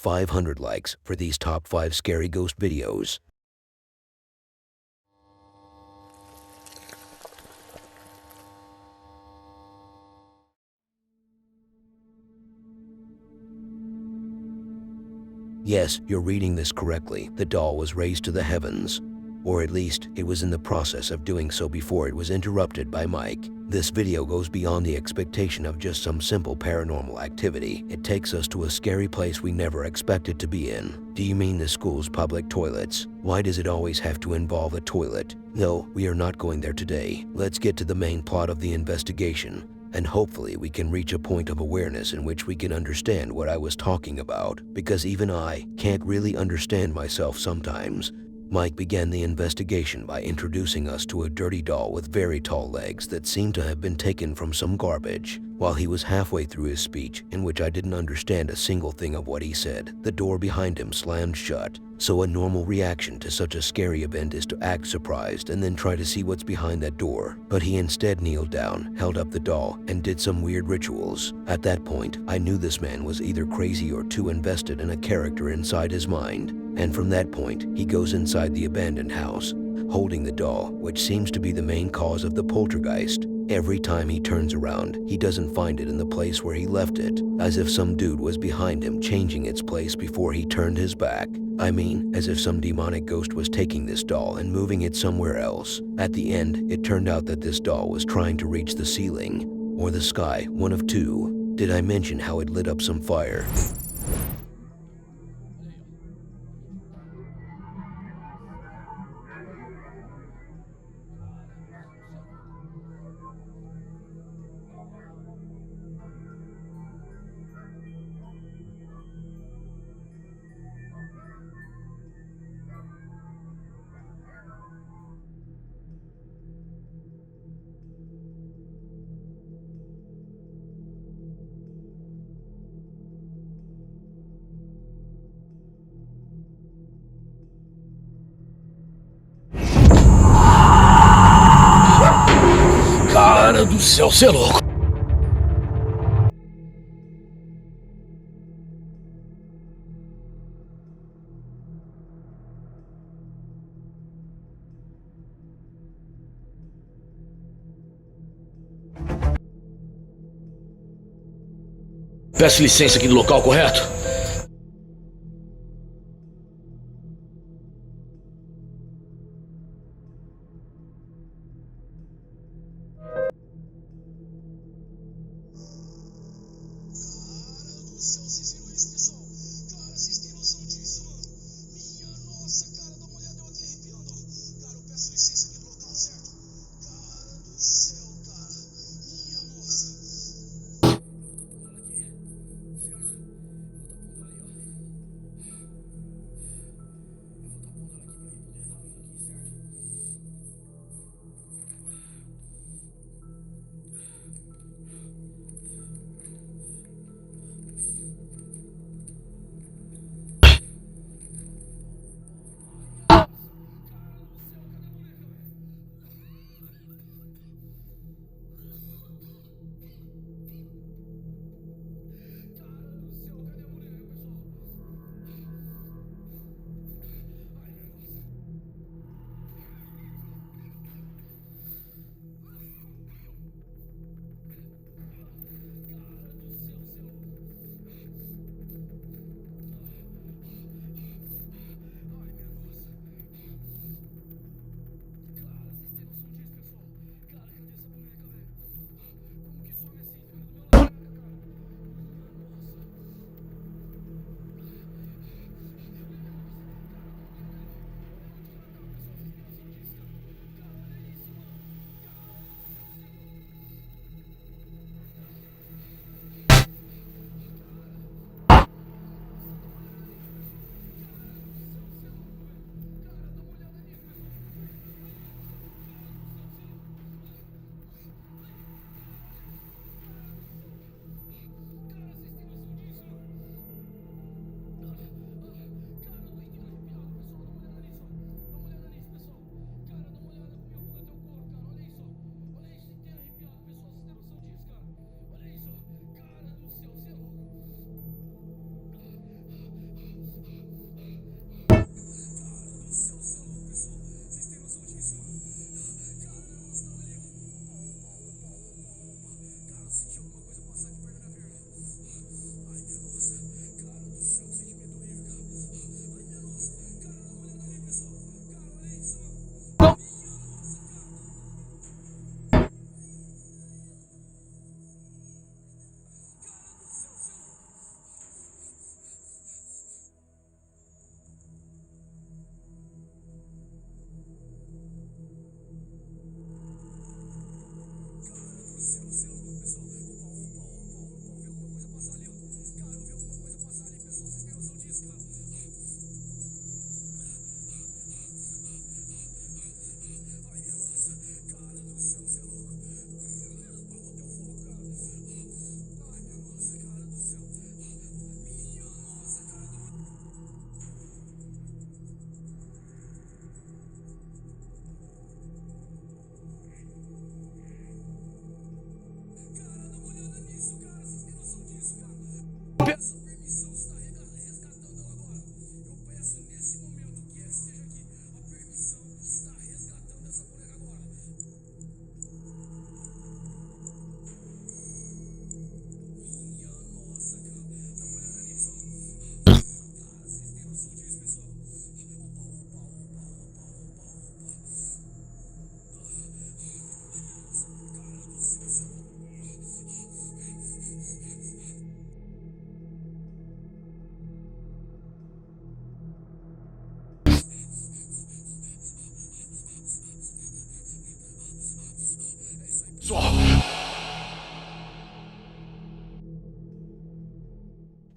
500 likes for these top 5 scary ghost videos. Yes, you're reading this correctly. The doll was raised to the heavens. Or at least, it was in the process of doing so before it was interrupted by Mike. This video goes beyond the expectation of just some simple paranormal activity. It takes us to a scary place we never expected to be in. Do you mean the school's public toilets? Why does it always have to involve a toilet? No, we are not going there today. Let's get to the main plot of the investigation, and hopefully we can reach a point of awareness in which we can understand what I was talking about, because even I can't really understand myself sometimes. Mike began the investigation by introducing us to a dirty doll with very tall legs that seemed to have been taken from some garbage. While he was halfway through his speech, in which I didn't understand a single thing of what he said, the door behind him slammed shut. So a normal reaction to such a scary event is to act surprised and then try to see what's behind that door. But he instead kneeled down, held up the doll, and did some weird rituals. At that point, I knew this man was either crazy or too invested in a character inside his mind. And from that point, he goes inside the abandoned house, holding the doll, which seems to be the main cause of the poltergeist. Every time he turns around, he doesn't find it in the place where he left it, as if some dude was behind him changing its place before he turned his back. I mean, as if some demonic ghost was taking this doll and moving it somewhere else. At the end, it turned out that this doll was trying to reach the ceiling, or the sky, one of two. Did I mention how it lit up some fire? Cara do céu, cê é louco! Peço licença aqui no local correto?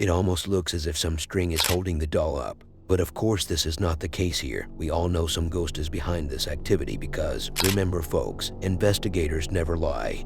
It almost looks as if some string is holding the doll up. But of course this is not the case here. We all know some ghost is behind this activity because, remember folks, investigators never lie.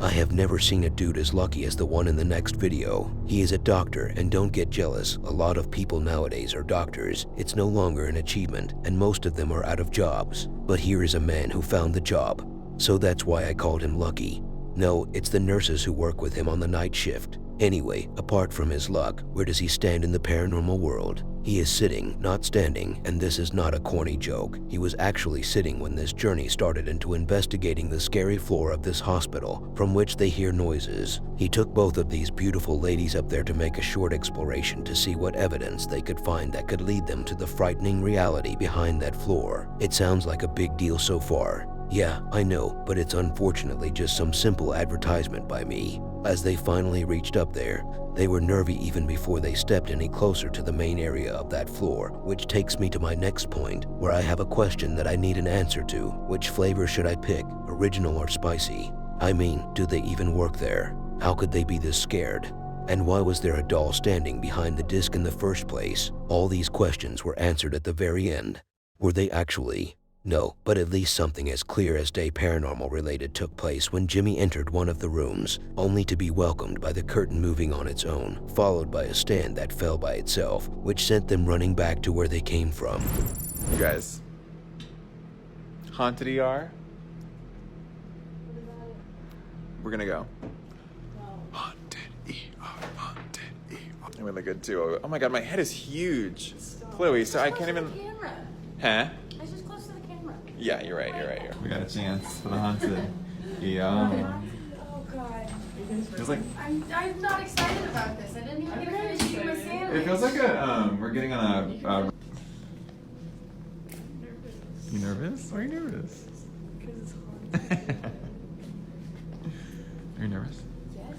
I have never seen a dude as lucky as the one in the next video. He is a doctor, and don't get jealous, a lot of people nowadays are doctors. It's no longer an achievement, and most of them are out of jobs. But here is a man who found the job. So that's why I called him lucky. No, it's the nurses who work with him on the night shift. Anyway, apart from his luck, where does he stand in the paranormal world? He is sitting, not standing, and this is not a corny joke. He was actually sitting when this journey started into investigating the scary floor of this hospital, from which they hear noises. He took both of these beautiful ladies up there to make a short exploration to see what evidence they could find that could lead them to the frightening reality behind that floor. It sounds like a big deal so far. Yeah, I know, but it's unfortunately just some simple advertisement by me. As they finally reached up there, they were nervy even before they stepped any closer to the main area of that floor, which takes me to my next point, where I have a question that I need an answer to. Which flavor should I pick, original or spicy? I mean, do they even work there? How could they be this scared? And why was there a doll standing behind the disc in the first place? All these questions were answered at the very end. Were they actually? No, but at least something as clear as day paranormal related took place when Jimmy entered one of the rooms, only to be welcomed by the curtain moving on its own, followed by a stand that fell by itself, which sent them running back to where they came from. You guys, haunted ER? We're gonna go. Haunted ER, haunted ER. I'm really good too. Oh my god, my head is huge. Chloe, so I can't even... Huh? Yeah, you're right. We got a chance for the haunted. Yeah. Oh god. Feels like I'm not excited about this. I didn't even get to finish eating my sandwich. it feels like a we're getting on a. You nervous? Why are you nervous? Because it's haunted. Are you nervous? Yes.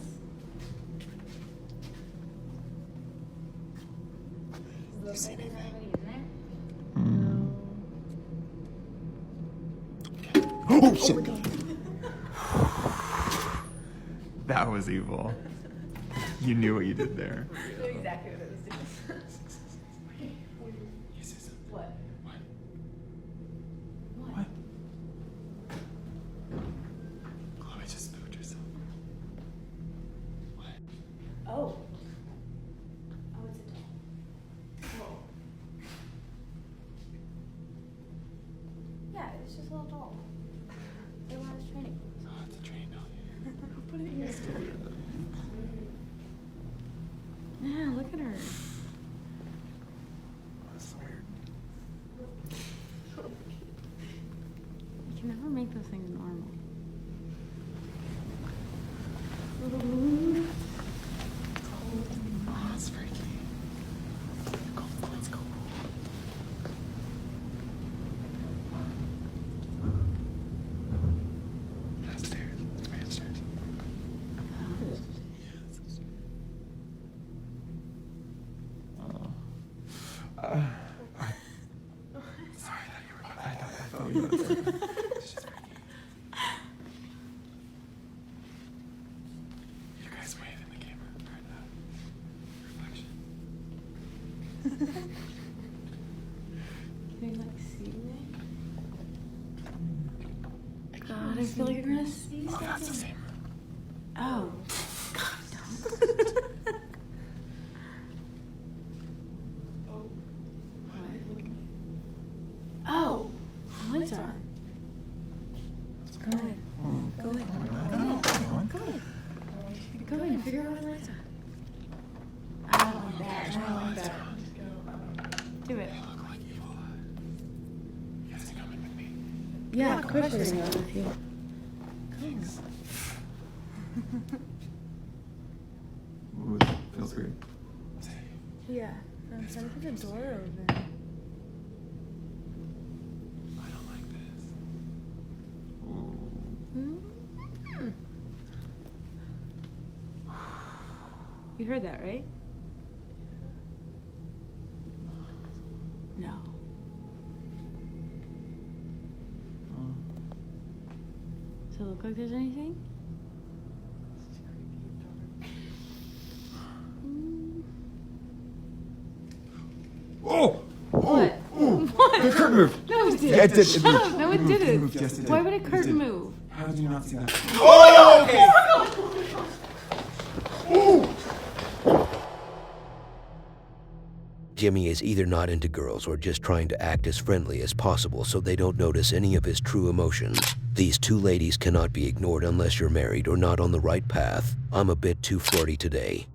Do you see anything? Oh shit! That was evil. You knew what you did there. I knew exactly what I was doing. What? What? Chloe just spooked herself. What? Oh. Oh, it's a doll. Oh. Yeah, it's just a little doll. They want us training. Oh, it's a train doll. Put it in your story. Yeah, look at her. That's weird. You can never make those things normal. Oh, that's freaky. Go, let's go. Downstairs. Right upstairs. Sorry, I thought you were. It's just freaky. You guys wave in the camera for the reflection. Can you like see me? God, I feel like you're gonna see something. Oh, that's the same room. Oh. God, don't. Oh, the lights are on. Go ahead. Go ahead. Go ahead. Go ahead and figure out where the lights are. I don't like that. I don't like that. Do it. They look like evil eyes. You guys coming with me? Yeah, of course we're gonna go with you. Thanks. Ooh, that feels weird. Yeah. I'm trying to get the door open. I don't like this. Ooh. You heard that, right? it look like there's anything? Oh! What? What? The curtain moved! No, it didn't. Yeah, it did. Shut moved. up. No, it moved. didn't. moved. Yes, it did. Why would a It curtain did. move? How did you not see that? Oh! Jimmy is either not into girls or just trying to act as friendly as possible so they don't notice any of his true emotions. These two ladies cannot be ignored unless you're married or not on the right path. I'm a bit too flirty today.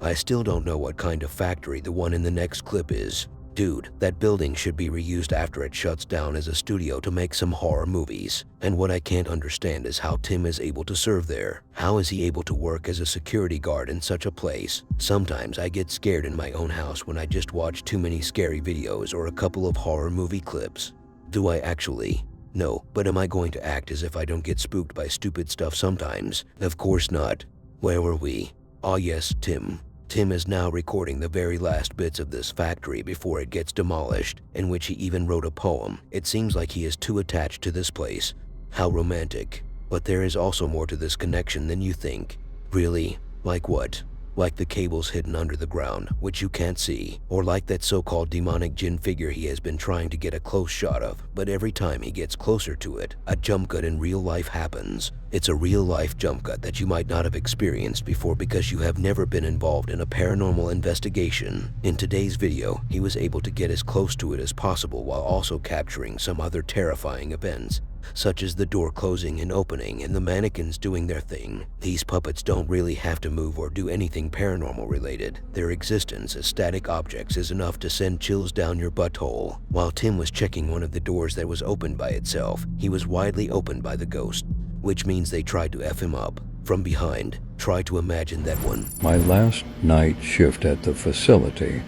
I still don't know what kind of factory the one in the next clip is. Dude, that building should be reused after it shuts down as a studio to make some horror movies. And what I can't understand is how Tim is able to serve there. How is he able to work as a security guard in such a place? Sometimes I get scared in my own house when I just watch too many scary videos or a couple of horror movie clips. Do I actually? No, but am I going to act as if I don't get spooked by stupid stuff sometimes? Of course not. Where were we? Ah yes, Tim. Tim is now recording the very last bits of this factory before it gets demolished, in which he even wrote a poem. It seems like he is too attached to this place. How romantic. But there is also more to this connection than you think. Really? Like what? Like the cables hidden under the ground, which you can't see, or like that so-called demonic jinn figure he has been trying to get a close shot of, but every time he gets closer to it, a jump cut in real life happens. It's a real-life jump cut that you might not have experienced before because you have never been involved in a paranormal investigation. In today's video, he was able to get as close to it as possible while also capturing some other terrifying events, such as the door closing and opening and the mannequins doing their thing. These puppets don't really have to move or do anything paranormal related. Their existence as static objects is enough to send chills down your butthole. While Tim was checking one of the doors that was opened by itself, he was widely opened by the ghost, which means they tried to F him up from behind. Try to imagine that one. My last night shift at the facility.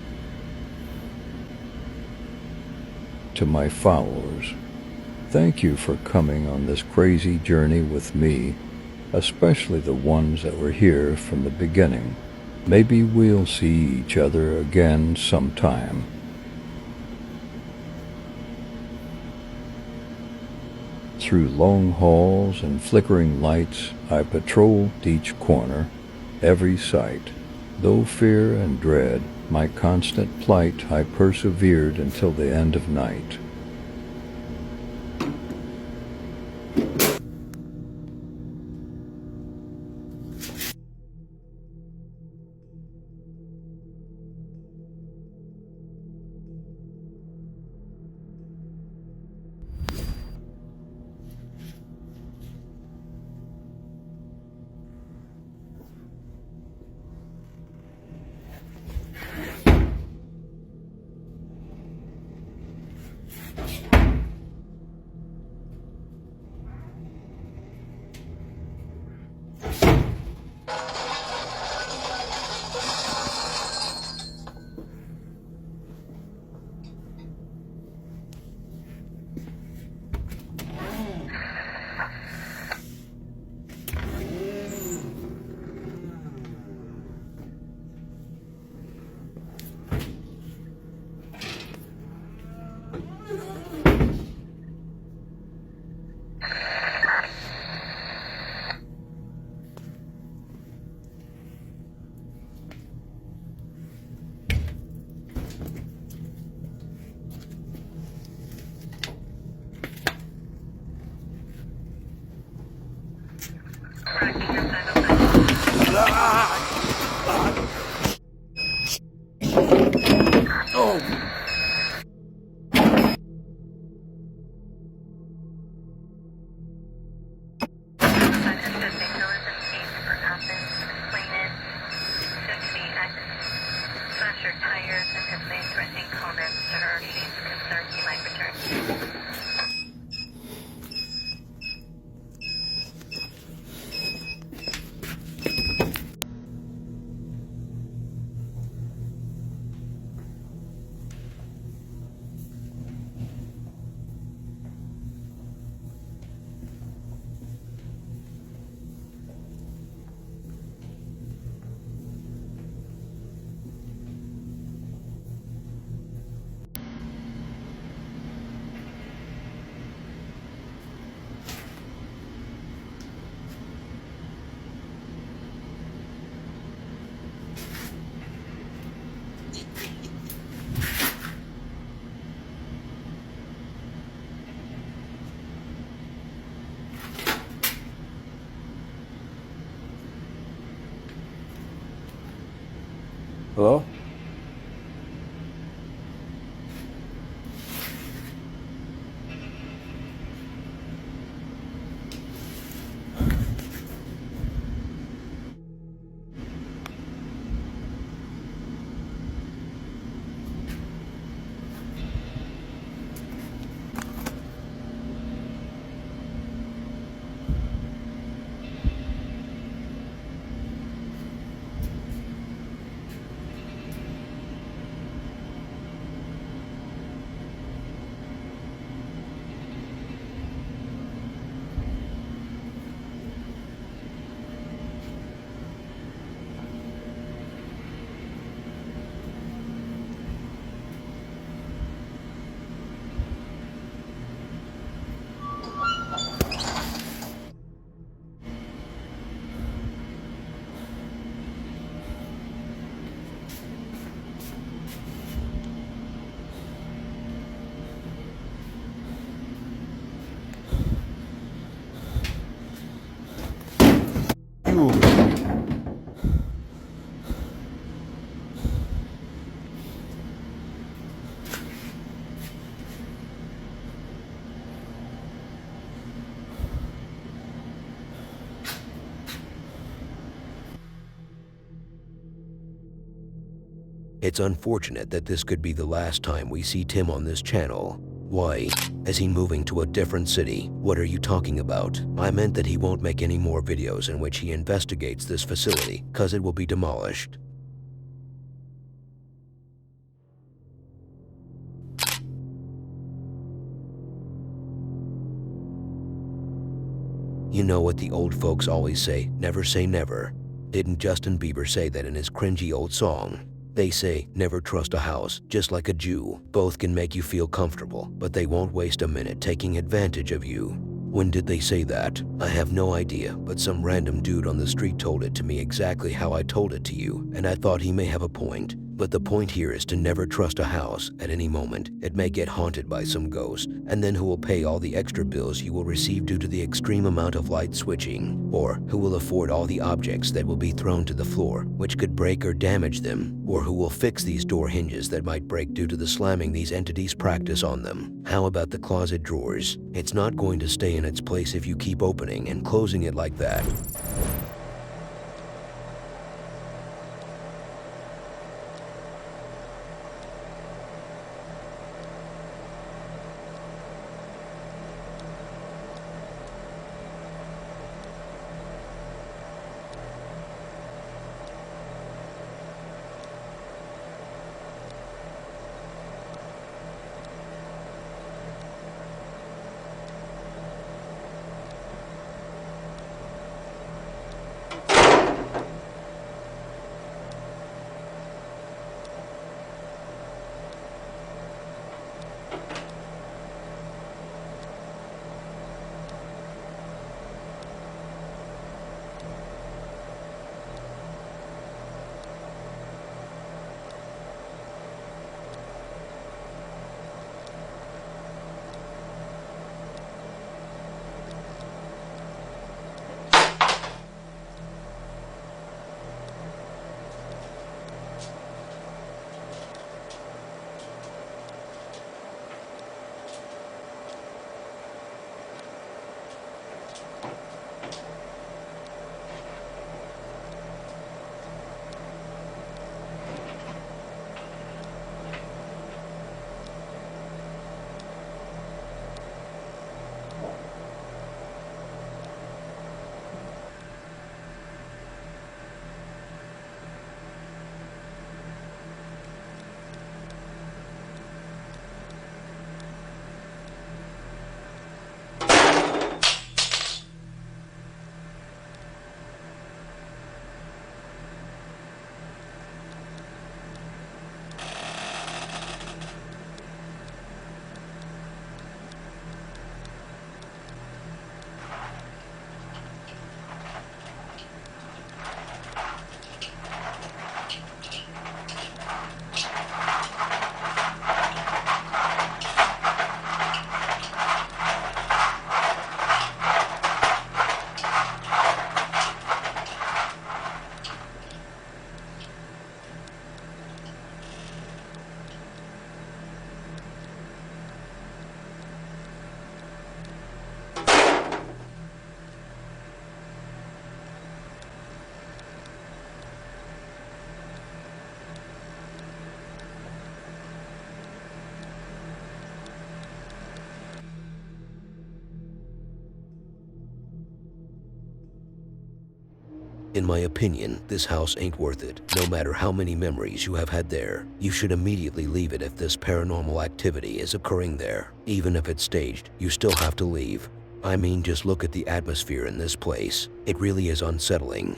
To my followers, thank you for coming on this crazy journey with me, especially the ones that were here from the beginning. Maybe we'll see each other again sometime. Through long halls and flickering lights, I patrolled each corner, every sight. Though fear and dread my constant plight, I persevered until the end of night. Hello? It's unfortunate that this could be the last time we see Tim on this channel. Why? Is he moving to a different city? What are you talking about? I meant that he won't make any more videos in which he investigates this facility, cause it will be demolished. You know what the old folks always say never. Didn't Justin Bieber say that in his cringy old song? They say, never trust a house, just like a Jew. Both can make you feel comfortable, but they won't waste a minute taking advantage of you. When did they say that? I have no idea, but some random dude on the street told it to me exactly how I told it to you, and I thought he may have a point. But the point here is to never trust a house at any moment. It may get haunted by some ghost, and then who will pay all the extra bills you will receive due to the extreme amount of light switching? Or who will afford all the objects that will be thrown to the floor, which could break or damage them? Or who will fix these door hinges that might break due to the slamming these entities practice on them? How about the closet drawers? It's not going to stay in its place if you keep opening and closing it like that. In my opinion, this house ain't worth it. No matter how many memories you have had there, you should immediately leave it if this paranormal activity is occurring there. Even if it's staged, you still have to leave. I mean, just look at the atmosphere in this place. It really is unsettling.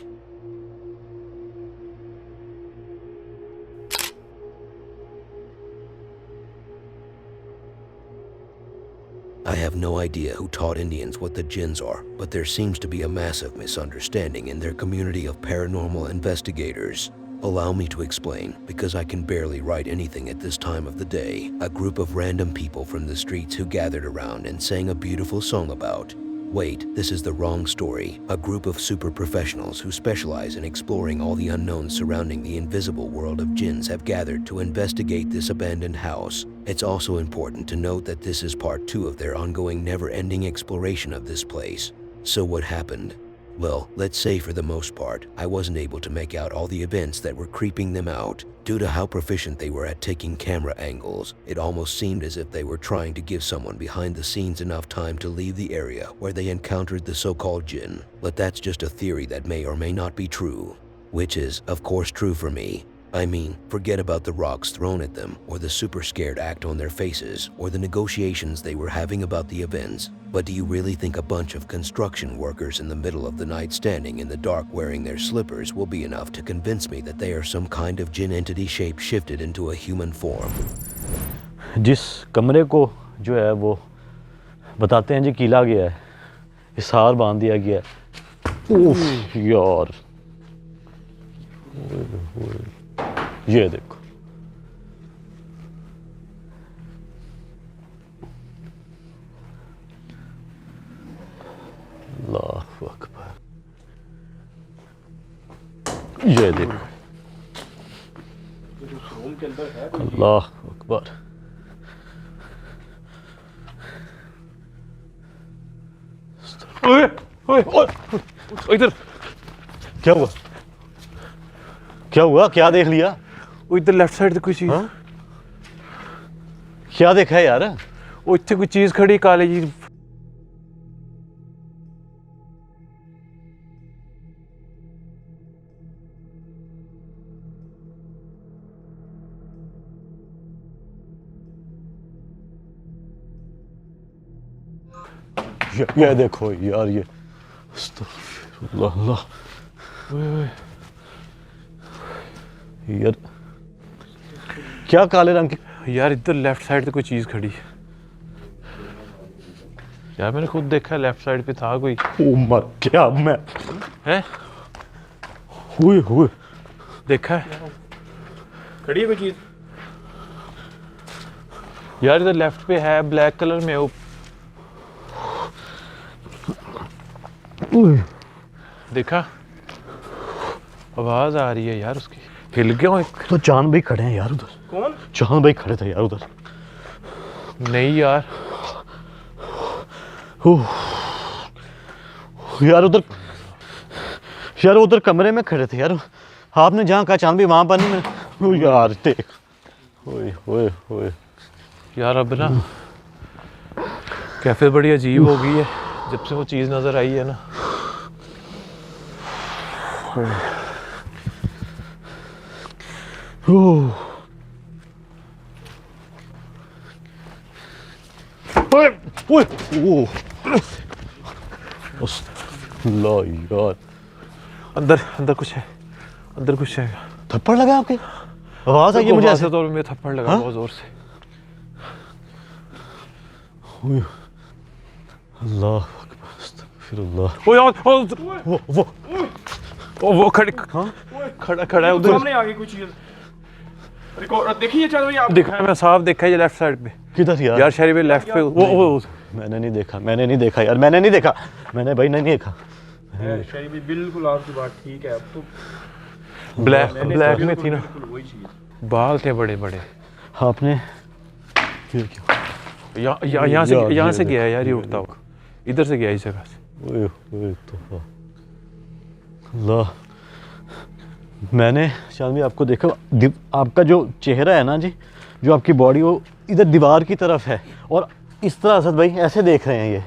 I have no idea who taught Indians what the jinns are, but there seems to be a massive misunderstanding in their community of paranormal investigators. Allow me to explain, because I can barely write anything at this time of the day. A group of random people from the streets who gathered around and sang a beautiful song about... Wait, this is the wrong story. A group of super professionals who specialize in exploring all the unknowns surrounding the invisible world of jinns have gathered to investigate this abandoned house. It's also important to note that this is part 2 of their ongoing never-ending exploration of this place. So what happened? Well, let's say for the most part, I wasn't able to make out all the events that were creeping them out. Due to how proficient they were at taking camera angles, it almost seemed as if they were trying to give someone behind the scenes enough time to leave the area where they encountered the so-called jinn. But that's just a theory that may or may not be true. Which is, of course, true for me. I mean, forget about the rocks thrown at them, or the super scared act on their faces, or the negotiations they were having about the events. But do you really think a bunch of construction workers in the middle of the night standing in the dark wearing their slippers will be enough to convince me that they are some kind of jinn entity shape-shifted into a human form? जिस कमरे को जो है वो बताते हैं जी कीला गया है, हिसार बांध दिया गया है। उफ यार, ये देखो, अल्लाह अकबर, ये देखो, अल्लाह अकबर। ओए ओए ओए, इधर क्या हुआ? क्या हुआ? क्या देख लिया? वो इधर लेफ्ट साइड कोई चीज। हाँ? क्या देखा है यार? वो इतने कोई चीज खड़ी काले जी। ये देखो यार, ये अस्तगफिरुल्लाह, अल्लाह, यार क्या काले रंग की? यार इधर लेफ्ट साइड पे कोई चीज खड़ी यार, मैंने खुद देखा, लेफ्ट साइड पे था कोई। ओ मर गया मैं। है हुए हुए देखा है, खड़ी है कोई चीज यार इधर लेफ्ट पे है, ब्लैक कलर में। देखा, आवाज आ रही है यार उसकी। हिल गया तो चांद भाई खड़े हैं यार उधर। कौन? चांद भाई खड़े थे यार उधर। नहीं यार, यार उधर, यार उधर कमरे में खड़े थे यार। आपने जहाँ कहा चांद भाई वहां पर नहीं। यार देख, ओए ओए ओए यार अब ना कैफे बड़ी अजीब हो गई है जब से वो चीज नजर आई है ना। यार अंदर अंदर कुछ है, अंदर कुछ है। थप्पड़ लगा आपके? आवाज आई है मुझे ऐसे। तो में थप्पड़ लगा बहुत जोर से। अल्लाह अकबर, अस्तगफिरुल्लाह। ओ यार, वो खड़ा खड़ा है उधर। सामने आ गई कोई चीज। रिकॉर्ड देखिए चल भाई, आप देखा है, मैं साफ देखा है ये लेफ्ट साइड पे। किधर यार? यार शहरी पे लेफ्ट पे। वो मैंने नहीं देखा, मैंने नहीं देखा यार, मैंने नहीं देखा, मैंने भाई नहीं देखा। शहरी भी बिल्कुल आपकी बात ठीक है। अब तो ब्लैक में थी ना, वही चीज। बाल थे बड़े बड़े। आपने यहाँ से गया यार, ये उठता हुआ इधर से गया इस जगह से। अल्लाह, मैंने शायद भी आपको देखा, आपका जो चेहरा है ना जी, जो आपकी बॉडी वो इधर दीवार की तरफ है, और इस तरह असद भाई ऐसे देख रहे हैं ये।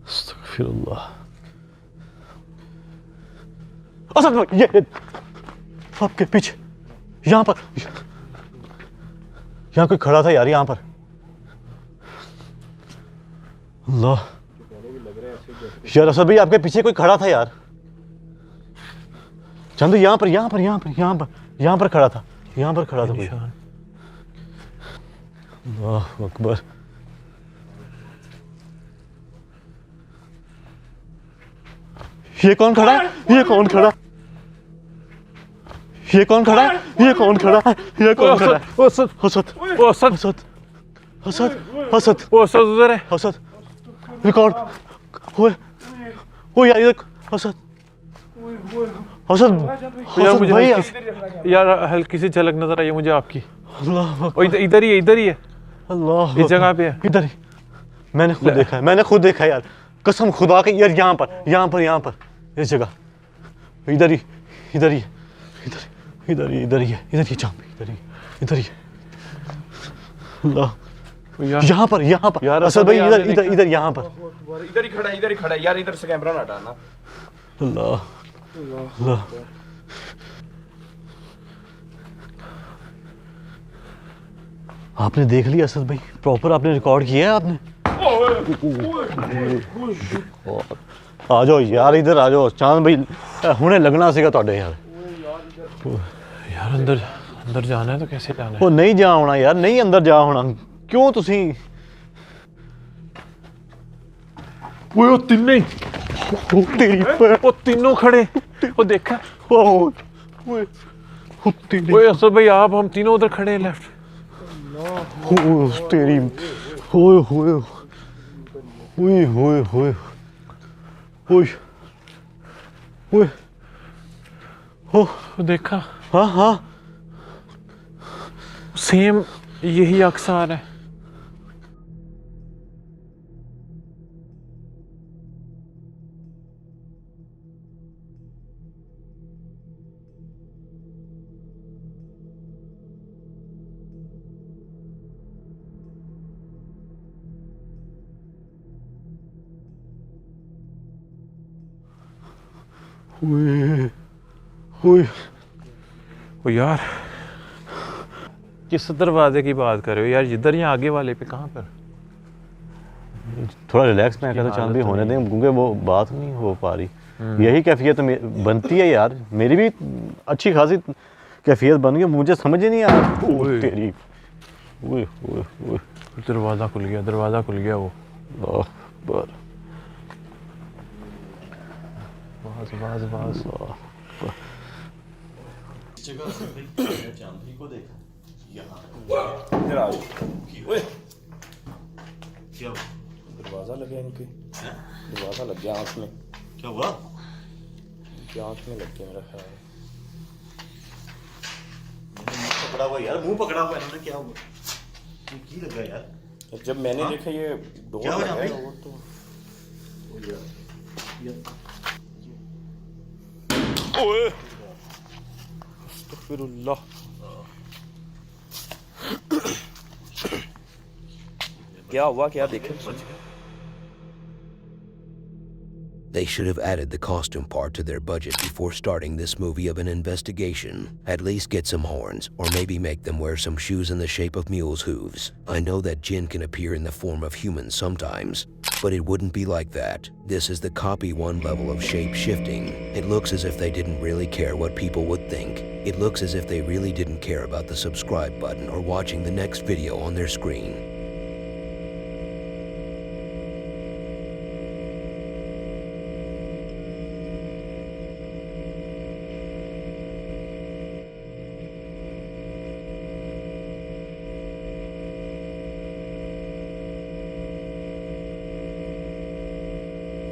अस्तगफिरुल्लाह। असद भाई ये आपके पीछे यहाँ पर, यहाँ कोई खड़ा था यार, यहाँ पर। अल्लाह यार असद भाई आपके पीछे कोई खड़ा था यार। चंदू यहाँ पर यहाँ पर यहाँ पर यहाँ पर यहाँ पर खड़ा था, यहाँ पर खड़ा था कोई। अल्लाह अकबर। ये कौन खड़ा है? ये कौन खड़ा? ये कौन खड़ा है? ये कौन खड़ा है? ये कौन खड़ा है? असद असद असद असद असद असद असद उधर है। असद रिकॉर्ड ओ यार इधर असद असद यार असद मुझे भाई यार हल्की सी झलक नजर आई है मुझे आपकी। अल्लाह और इधर ही है, इधर ही है। अल्लाह इस जगह पे है। इधर ही मैंने खुद देखा है, मैंने खुद देखा है यार, कसम खुदा की यार। यहाँ पर यहाँ पर यहाँ पर इस जगह इधर ही इधर ही इधर ही इधर ही है, इधर ही जहाँ पे इधर ही अल्लाह यहाँ पर यार असद भाई इधर इधर इधर यहाँ पर इधर ही खड़ा है यार, इधर से कैमरा ना हटाना। अल्लाह अल्लाह आपने देख लिया असद भाई, प्रॉपर आपने रिकॉर्ड किया है आपने। आ जाओ यार इधर आ जाओ चांद भाई, हुणे लगना सीगा तुहाडे यार। यार अंदर अंदर जाना है तो कैसे जाना है? वो नहीं जा होना यार, नहीं अंदर जा होना, क्यों तुसी? वो तीनों तेरी वो तीनों खड़े, वो देखा? ओए ओए असद भाई आप हम तीनों उधर खड़े हैं लेफ्ट। तेरी ओए होए ओए होए होए ओए ओए ओ देखा? हाँ हाँ सेम यही अक्स आ रहा है। ओए ओए ओ यार किस दरवाजे की बात कर रहे हो यार? इधर या आगे वाले पे? कहाँ पर? थोड़ा रिलैक्स में कहता चांद भी होने दें, क्योंकि वो बात नहीं हो पा रही। यही कैफियत बनती है यार, मेरी भी अच्छी खासी कैफियत बन गई, मुझे समझ ही नहीं आ रहा। ओए। तेरी ओए ओए ओए दरवाजा खुल गया, दरवाजा खुल गया। वो अकबर बाज बाज बाज। इधर आ जाओ। क्या दरवाजा लग गया इनके, दरवाजा लग गया आँख में। क्या हुआ? इनकी आँख में लग गया मेरा ख्याल है। पकड़ा हुआ यार, मुंह पकड़ा हुआ इन्होंने, क्या हुआ? की लगा यार? जब मैंने देखा ये डोर क्या हुआ लगा है भाई? वो तो ओए अस्तगफिरुल्लाह। क्या हुआ, क्या देखे? They should have added the costume part to their budget before starting this movie of an investigation. At least get some horns, or maybe make them wear some shoes in the shape of mules' hooves. I know that jinn can appear in the form of humans sometimes, but it wouldn't be like that. This is the copy 1 level of shape shifting. It looks as if they didn't really care what people would think. It looks as if they really didn't care about the subscribe button or watching the next video on their screen.